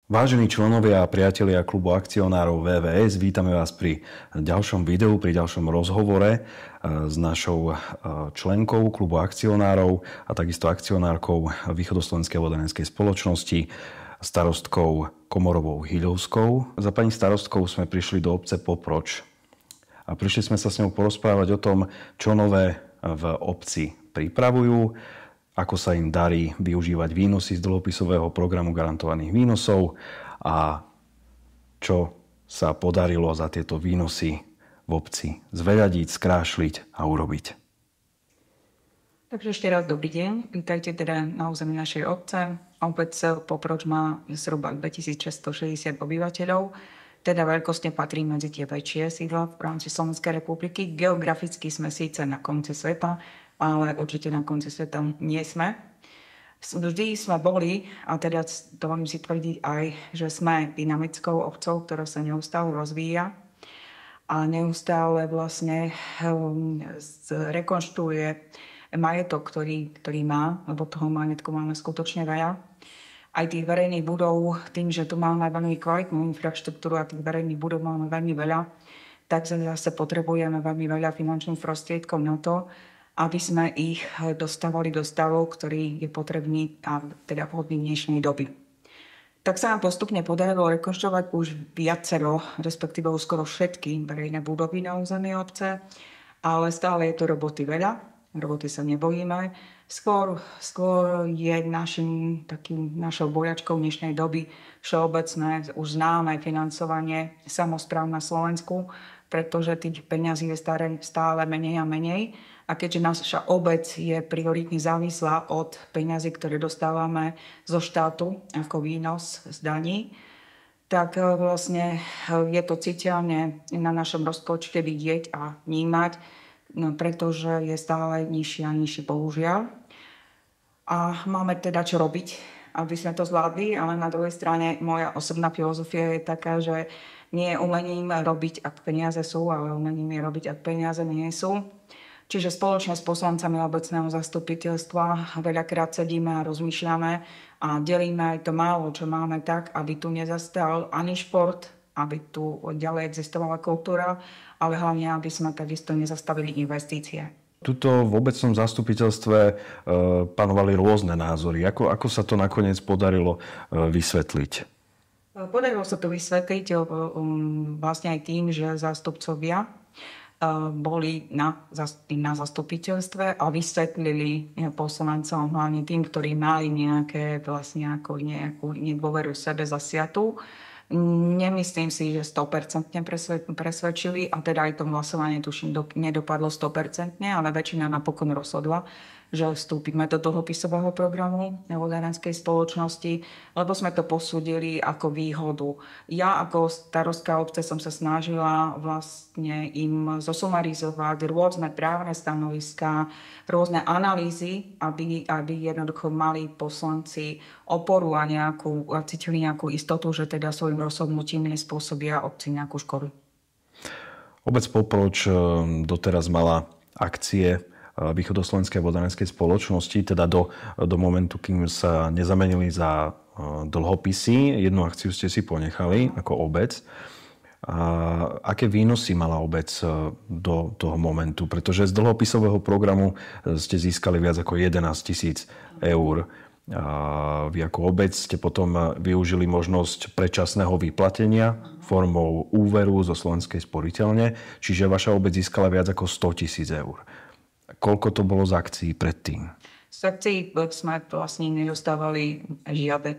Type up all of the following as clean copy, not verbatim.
Vážení členovia a priatelia klubu akcionárov VVS, vítame vás pri ďalšom videu, pri ďalšom rozhovore s našou členkou klubu akcionárov a takisto akcionárkou Východoslovenskej vodárenskej spoločnosti, starostkou Komorovou Hyľovskou. Za pani starostkou sme prišli do obce Poproč a prišli sme sa s ňou porozprávať o tom, čo nové v obci pripravujú, ako sa im darí využívať výnosy z dlhopisového programu garantovaných výnosov a čo sa podarilo za tieto výnosy v obci zveľadiť, skrášliť a urobiť. Takže ešte raz dobrý deň. Vítajte teda na území našej obce. Obec Poproč má zhruba 2660 obyvateľov, teda veľkostne patrí medzi tie väčšie sídla v rámci Slovenskej republiky. Geograficky sme síce na konci sveta, ale určite na konci sveta nie sme. Vždy sme boli, a teda dovolím si tvrdiť aj, že sme dynamickou obcou, ktorá sa neustále rozvíja a neustále vlastne rekonštruuje majetok, ktorý má, lebo toho majetku máme skutočne veľa. Aj tých verejných budov, tým, že tu máme veľmi kvalitnú infraštruktúru a tých verejných budov máme veľmi veľa, tak zase potrebujeme veľmi veľa finančných prostriedkov na to, aby sme ich dostávali do stavov, ktorý je potrebný a teda vhodný v dnešnej doby. Tak sa nám postupne podarilo rekonštruovať už viacero, respektíve už skoro všetky verejné budovy na území obce, ale stále je to roboty veľa, roboty sa nebojíme. Skôr je našou bojačkou dnešnej doby všeobecné, už známe financovanie samospráv na Slovensku, pretože tých peňazí je stále menej a menej. A keďže naša obec je prioritne závislá od peňazí, ktoré dostávame zo štátu ako výnos z daní, tak vlastne je to citeľne na našom rozpočte vidieť a vnímať, pretože je stále nižší a nižší, bohužiaľ. A máme teda čo robiť, aby sme to zvládli, ale na druhej strane moja osobná filozofia je taká, že nie je umením robiť, ak peniaze sú, ale umením je robiť, ak peniaze nie sú. Čiže spoločne s poslancami obecného zastupiteľstva veľakrát sedíme a rozmýšľame a delíme aj to málo, čo máme tak, aby tu nezastal ani šport, aby tu ďalej existovala kultúra, ale hlavne, aby sme takisto nezastavili investície. Tuto v obecnom zastupiteľstve panovali rôzne názory. Ako sa to nakoniec podarilo vysvetliť? Podarilo sa to vysvetliť vlastne aj tým, že zástupcovia boli na zastupiteľstve a vysvetlili poslancom, hlavne tým, ktorí mali nejakú nedôveru sebe zasiatú. Nemyslím si, že 100% presvedčili a teda aj to hlasovanie tuším nedopadlo 100%, ale väčšina napokon rozhodla, že vstúpime do dlhopisového programu vodárenskej spoločnosti, lebo sme to posúdili ako výhodu. Ja ako starostka obce som sa snažila vlastne im zosumarizovať rôzne právne stanoviská, rôzne analýzy, aby jednoducho mali poslanci oporu a cítili nejakú istotu, že teda svojim rozhodnutím nespôsobia obci nejakú škodu. Obec Poproč doteraz mala akcie Východoslovenskej vodárenskej spoločnosti, teda do momentu, kým sa nezamenili za dlhopisy. Jednu akciu ste si ponechali ako obec. A aké výnosy mala obec do toho momentu? Pretože z dlhopisového programu ste získali viac ako 11 000 eur. A vy ako obec ste potom využili možnosť predčasného vyplatenia formou úveru zo Slovenskej sporiteľne, čiže vaša obec získala viac ako 100 000 eur. Koľko to bolo z akcií predtým? Z akcií sme vlastne nedostávali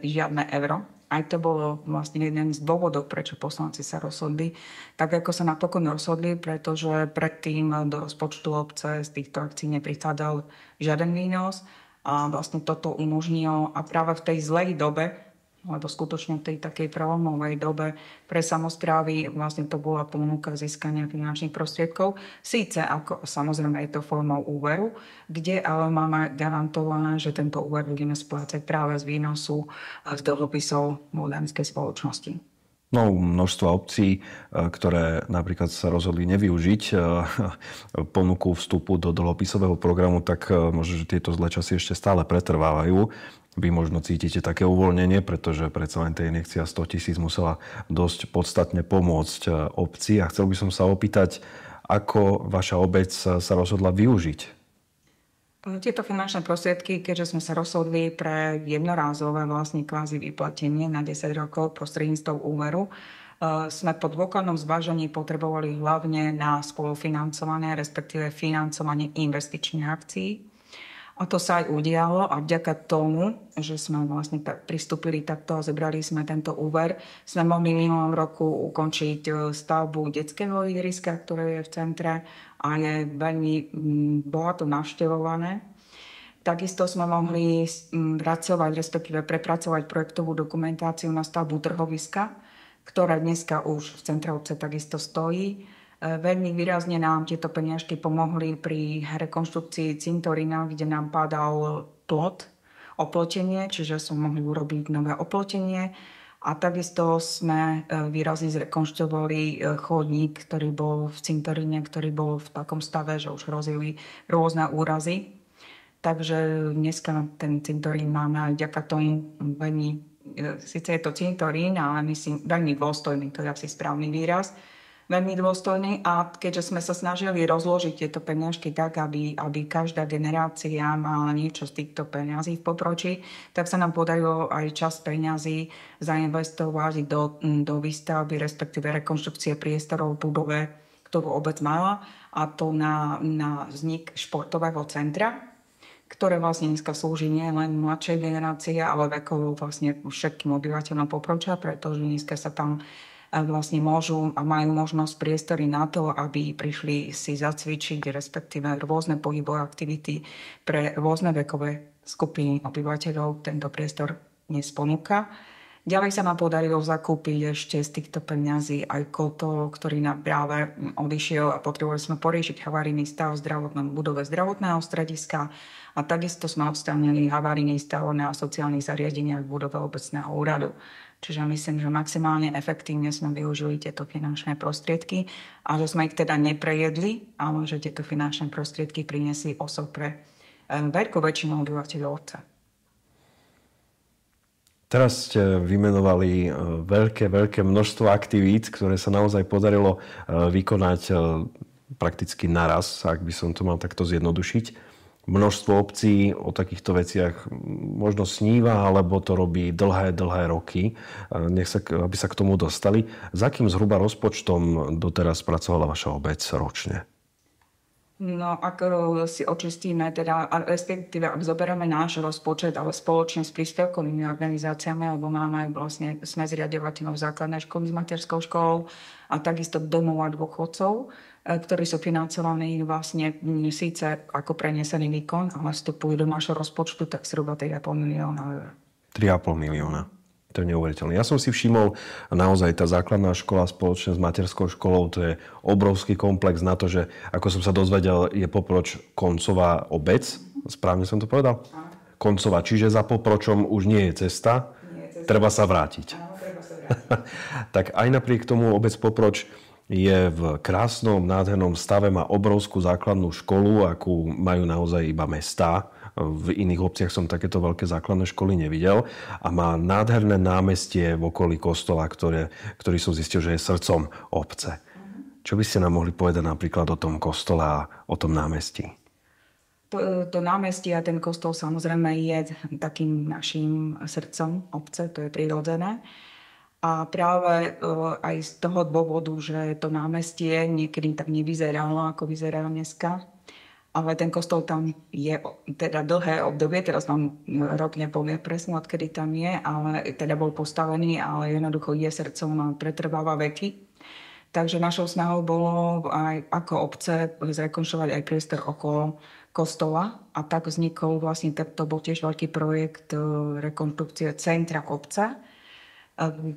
žiadne euro. Aj to bolo vlastne jeden z dôvodov, prečo poslanci sa rozhodli. Tak ako sa napokon rozhodli, pretože predtým do rozpočtu obce z týchto akcií neprichádzal žiaden výnos. A vlastne toto umožnilo a práve v tej zlej dobe, lebo skutočne v tej takej prelomovej dobe pre samosprávy vlastne to bola ponuka získania finančných prostriedkov. Síce ako samozrejme je to formou úveru, kde ale máme garantované, že tento úver budeme splácať práve z výnosu z dlhopisov vodárenskej spoločnosti. No, množstva obcí, ktoré napríklad sa rozhodli nevyužiť ponuku vstupu do dlhopisového programu, tak možno, že tieto zlé časy ešte stále pretrvávajú. Vy možno cítite také uvoľnenie, pretože predsa len tej injekcia 100 000 musela dosť podstatne pomôcť obci. A chcel by som sa opýtať, ako vaša obec sa rozhodla využiť Tieto finančné prostriedky, keďže sme sa rozhodli pre jednorázové vlastne kvázi vyplatenie na 10 rokov prostredníctvom úveru, sme po dôkladnom zvážení potrebovali hlavne na spolufinancovanie, respektíve financovanie investičných akcií. A to sa aj udialo a vďaka tomu, že sme vlastne pristúpili takto a zebrali sme tento úver, sme mohli minulom roku ukončiť stavbu detského ihriska, ktoré je v centre a je veľmi bohato navštevované. Takisto sme mohli pracovať, respektíve prepracovať projektovú dokumentáciu na stavbu trhoviska, ktoré dneska už v centre obce takisto stojí. Veľmi výrazne nám tieto peniažky pomohli pri rekonštrukcii cintorína, kde nám padal plot, oplotenie, čiže sme mohli urobiť nové oplotenie. A takisto sme výrazne zrekonštruovali chodník, ktorý bol v cintoríne, ktorý bol v takom stave, že už hrozili rôzne úrazy. Takže dneska ten cintorín máme aj vďaka tomu veľmi, síce je to cintorín, ale myslím veľmi dôstojný, to je asi správny výraz, veľmi dôstojný a keďže sme sa snažili rozložiť tieto peniažky tak, aby každá generácia mala niečo z týchto peňazí v popročí, tak sa nám podarilo aj časť peňazí zainvestovať do výstavby, respektíve rekonštrukcie priestorov v budove, ktorú obec mala, a to na vznik športového centra, ktoré vlastne dneska slúži nie len mladšej generácie, ale vekovo vlastne všetkým obyvateľom Popročia, pretože dneska sa tam vlastne môžu a majú možnosť priestory na to, aby prišli si zacvičiť, respektíve rôzne pohybové aktivity pre rôzne vekové skupiny obyvateľov. Tento priestor dnes ponúka. Ďalej sa nám podarilo zakúpiť ešte z týchto peňazí aj kotol, ktorý nám práve odišiel a potrebovali sme poriešiť havarijný stav v budove zdravotného strediska a takisto sme odstránili havarijný stav na sociálnych zariadeniach v budove obecného úradu. Čiže myslím, že maximálne efektívne sme využili tieto finančné prostriedky a že sme ich teda neprejedli, ale že tieto finančné prostriedky priniesli osob pre veľkú väčšinu obyvateľov obce. Teraz ste vymenovali veľké množstvo aktivít, ktoré sa naozaj podarilo vykonať prakticky naraz, ak by som to mal takto zjednodušiť. Množstvo obcí o takýchto veciach možno sníva, alebo to robí dlhé roky, aby sa k tomu dostali. Za akým zhruba rozpočtom doteraz pracovala vaša obec ročne? No, ak si očistíme, teda, respektíve ak zoberieme náš rozpočet, ale spoločne s príspevkovými organizáciami, alebo máme vlastne, sme zriaďovateľom základnej školy s materskou školou a takisto domov a dôchodcov, ktorí sú financovaní vlastne síce ako prenesený výkon, ale vstupujú do nášho rozpočtu, tak zhruba 3,5 milióna eur. 3,5 milióna. To je neuveriteľné. Ja som si všimol, naozaj tá základná škola spoločne s materskou školou, to je obrovský komplex na to, že, ako som sa dozvedel, je Poproč koncová obec. Správne som to povedal? Koncová, čiže za Popročom už nie je cesta. Treba sa vrátiť. Áno, treba sa vrátiť. Tak aj napriek tomu obec Poproč je v krásnom, nádhernom stave, má obrovskú základnú školu, akú majú naozaj iba mestá. V iných obciach som takéto veľké základné školy nevidel. A má nádherné námestie v okolí kostola, ktorý som zistil, že je srdcom obce. Čo by ste nám mohli povedať napríklad o tom kostole a o tom námestí? To námestie a ten kostol samozrejme je takým našim srdcom obce, to je prirodzené. A práve aj z toho dôvodu, že to námestie niekedy tak nevyzeralo, ako vyzerá dneska. Ale ten kostol tam je teda dlhé obdobie, teraz vám rok nepovie presne, odkedy tam je, ale teda bol postavený, ale jednoducho je srdcom a pretrváva veky. Takže našou snahou bolo aj ako obce zrekonštruovať aj priestor okolo kostola a tak vznikol vlastne, to bol tiež veľký projekt rekonštrukcie centra obce,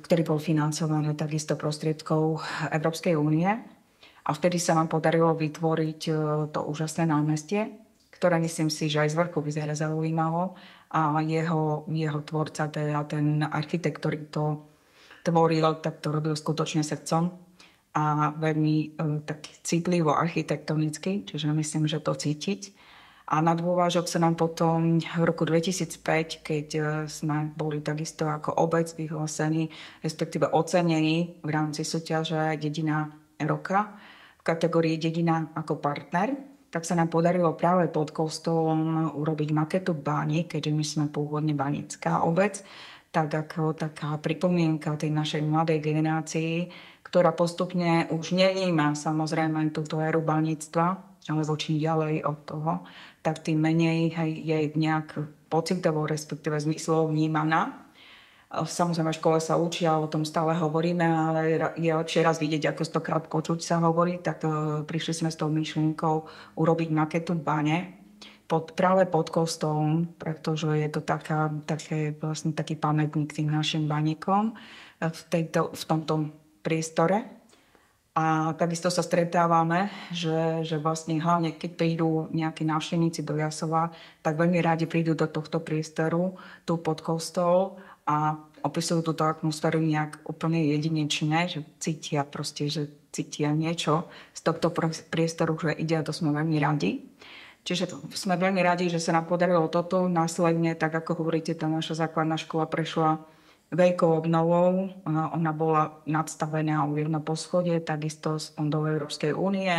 ktorý bol financovaný takisto prostriedkov Európskej únie. A vtedy sa nám podarilo vytvoriť to úžasné námestie, ktoré myslím si, že aj z vrchu vyzerá zaujímavo. A jeho tvorca, teda ten architekt, ktorý to tvoril, tak to robil skutočne srdcom a veľmi tak citlivo architektonicky, čiže myslím, že to cítiť. A na dôvážok sa nám potom v roku 2005, keď sme boli takisto ako obec vyhlásení, respektíve ocenení v rámci súťaže Dedina roka v kategórii Dedina ako partner, tak sa nám podarilo práve pod kostolom urobiť maketu báni, keďže my sme pôvodne banická obec, tak ako taká pripomienka tej našej mladej generácii, ktorá postupne už nevníma samozrejme túto éru baníctva, alebo čím ďalej od toho, tak tým menej je nejak pocitovo, respektíve zmyslovo vnímaná. Samozrejme, v škole sa učia, o tom stále hovoríme, ale je lepšie raz vidieť, ako stokrát počuť sa hovorí, tak prišli sme s tou myšlienkou urobiť maketu bane práve pod kostolom, pretože je to vlastne taký pamätník tým našim baníkom v tomto priestore. A takisto sa stretávame, že vlastne hlavne keď prídu nejakí návštevníci do Jasova, tak veľmi rádi prídu do tohto priestoru, tu pod kostol a opisujú túto atmosféru nejak úplne jedinečne, že cítia niečo z tohto priestoru, že ide a to sme veľmi radi. Čiže sme veľmi radi, že sa nám podarilo toto. Následne, tak ako hovoríte, tá naša základná škola prešla veľkou obnovou. Ona bola nadstavená o jedno poschodie, takisto z fondov Európskej únie.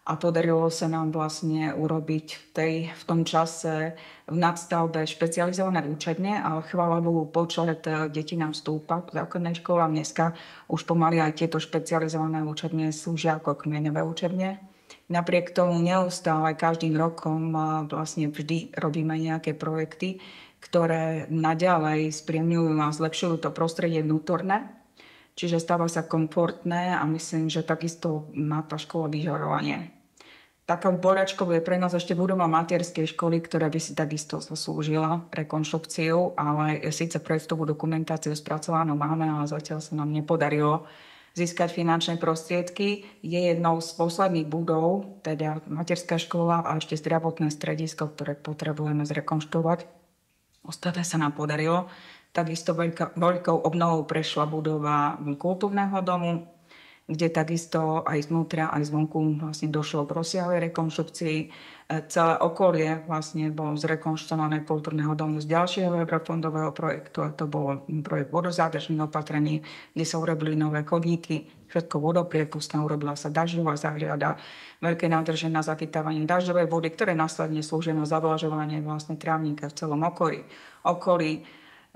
A podarilo sa nám vlastne urobiť v tom čase v nadstavbe špecializované učebne, ale chvála Bohu, počet detí nám stúpa v základnej škole a dneska už pomaly aj tieto špecializované učebne slúžia ako kmeňové učebne. Napriek tomu neustále každým rokom vlastne vždy robíme nejaké projekty, ktoré naďalej spríjemňujú a zlepšujú to prostredie vnútorné. Čiže stáva sa komfortné a myslím, že takisto má tá škola vyžarovanie. Takou boľačkou je pre nás ešte budova materskej školy, ktorá by si takisto zaslúžila rekonštrukciu, ale síce projektovú dokumentáciu spracovanú máme, ale zatiaľ sa nám nepodarilo získať finančné prostriedky. Je jednou z posledných budov, teda materská škola a ešte zdravotné stredisko, ktoré potrebujeme zrekonštruovať. Ostatné sa nám podarilo. Takisto veľkou obnovou prešla budova kultúrneho domu, kde takisto aj znútra, aj zvonku vlastne došlo k rozsiahlej rekonštrukcii. Celé okolie vlastne bolo zrekonštruované kultúrneho domu z ďalšieho eurofondového projektu a to bol projekt vodozádržných opatrení, kde sa urobili nové chodníky, všetko vodopriepustné, urobila sa dažďová záhriada, veľké nádrže na zachytávanie dažďovej vody, ktoré následne slúžia na zavlažovanie vlastne trávnika v celom okolí.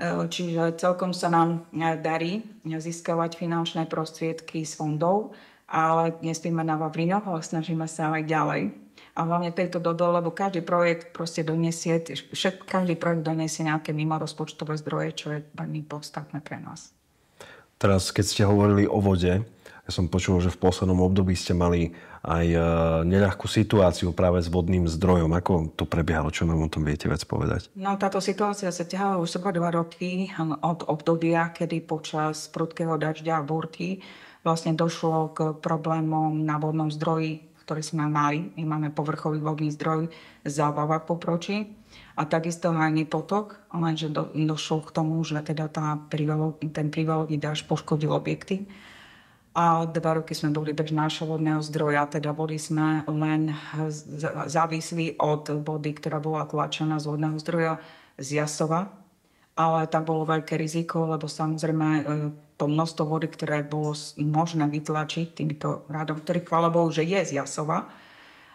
Čiže celkom sa nám darí získavať finančné prostriedky z fondov, ale nespíme na Vavrinoch, ale snažíme sa aj ďalej. A hlavne tejto lebo každý projekt donesie nejaké mimo rozpočtové zdroje, čo je veľmi podstatné pre nás. Teraz, keď ste hovorili o vode, ja som počul, že v poslednom období ste mali aj neľahkú situáciu práve s vodným zdrojom. Ako to prebiehalo? Čo nám o tom viete viac povedať? No, táto situácia sa ťahala už zhruba 2 roky od obdobia, kedy počas prudkého dažďa a búrky vlastne došlo k problémom na vodnom zdroji, ktorý sme mali. My máme povrchový vodný zdroj Zábava v Popročí a takisto aj potok, lenže došlo k tomu, že teda ten prívalový dážď poškodil objekty. A 2 roky sme boli bez nášho vodného zdroja, teda boli sme len závislí od vody, ktorá bola tlačená z vodného zdroja z Jasova. Ale tam bolo veľké riziko, lebo samozrejme to množstvo vody, ktoré bolo možné vytlačiť týmto radom, ktorý chvála Bohu, že je z Jasova,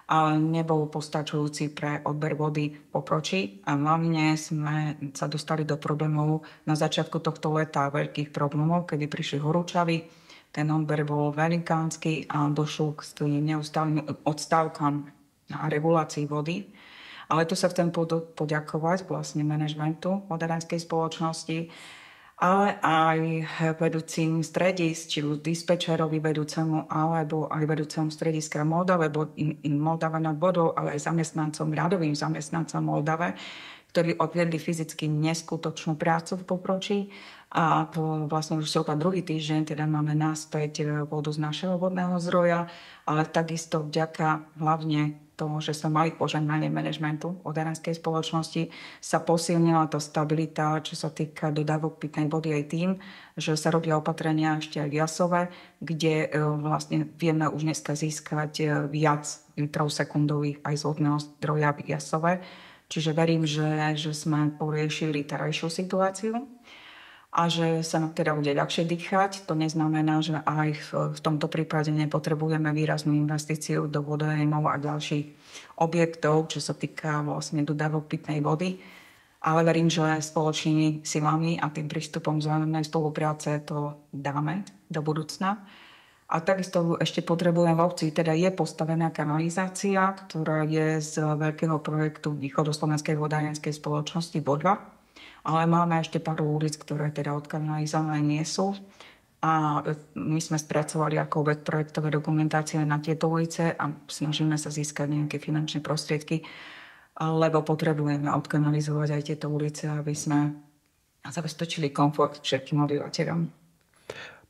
ale nebol postačujúci pre odber vody v Popročí. A hlavne sme sa dostali do problémov na začiatku tohto leta, veľkých problémov, kedy prišli horúčavy. Ten odber bol velikánsky a došlo k neustálym odstávkam na regulácii vody. Ale tu sa chcem poďakovať vlastne manažmentu vodárenskej spoločnosti, ale aj vedúcim stredisk, či už dispečerovi vedúcemu, alebo aj vedúcemu strediska Moldave nad vodou, ale aj radovým zamestnancom Moldave, ktorí odviedli fyzicky neskutočnú prácu v Popročí. A vlastne už zhruba druhý týždeň teda máme naspäť vodu z našeho vodného zdroja, ale takisto vďaka hlavne toho, že sme mali požehnanie manažmentu od Aranskej spoločnosti, sa posilnila tá stabilita, čo sa týka dodávok pitnej vody aj tým, že sa robia opatrenia ešte aj viasové, kde vlastne vieme už dneska získať viac litrov sekundových aj z vodného zdroja viasové. Čiže verím, že sme poriešili terajšiu situáciu a že sa nám teda bude ľahšie dýchať. To neznamená, že aj v tomto prípade nepotrebujeme výraznú investíciu do vodojemov a ďalších objektov, čo sa týka vlastne dodávok pitnej vody. Ale verím, že spoločnými silami a tým prístupom vzájomnej spolupráce to dáme do budúcna. A takisto ešte potrebujem v obci, teda je postavená kanalizácia, ktorá je z veľkého projektu Východoslovenskej vodárenskej spoločnosti Vodva. Ale máme ešte pár ulic, ktoré teda odkanalizované nie sú. A my sme spracovali ako projektové dokumentácie na tieto ulice a snažíme sa získať nejaké finančné prostriedky, lebo potrebujeme odkanalizovať aj tieto ulice, aby sme zabezpečili komfort všetkým obyvateľom.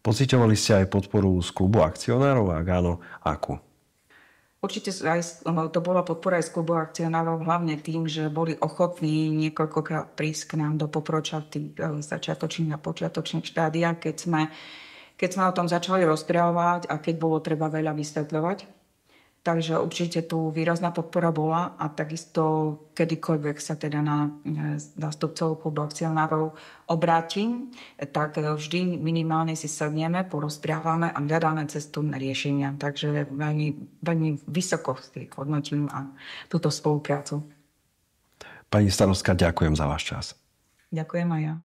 Pociťovali ste aj podporu z klubu akcionárov? Ak áno, akú? Určite to bola podpora aj z klubu akcionárov, hlavne tým, že boli ochotní niekoľkokrát prísť k nám do Poproča v tých začiatočných a počiatočných štádiách, keď sme o tom začali rozprávať a keď bolo treba veľa vysvetľovať. Takže určite tu výrazná podpora bola a takisto kedykoľvek sa teda na zástupcov klubu akcionárov obrátim, tak vždy minimálne si sadneme, porozprávame a hľadáme cestu na riešenia. Takže veľmi, veľmi vysoko hodnotím a túto spoluprácu. Pani starostka, ďakujem za váš čas. Ďakujem aj ja.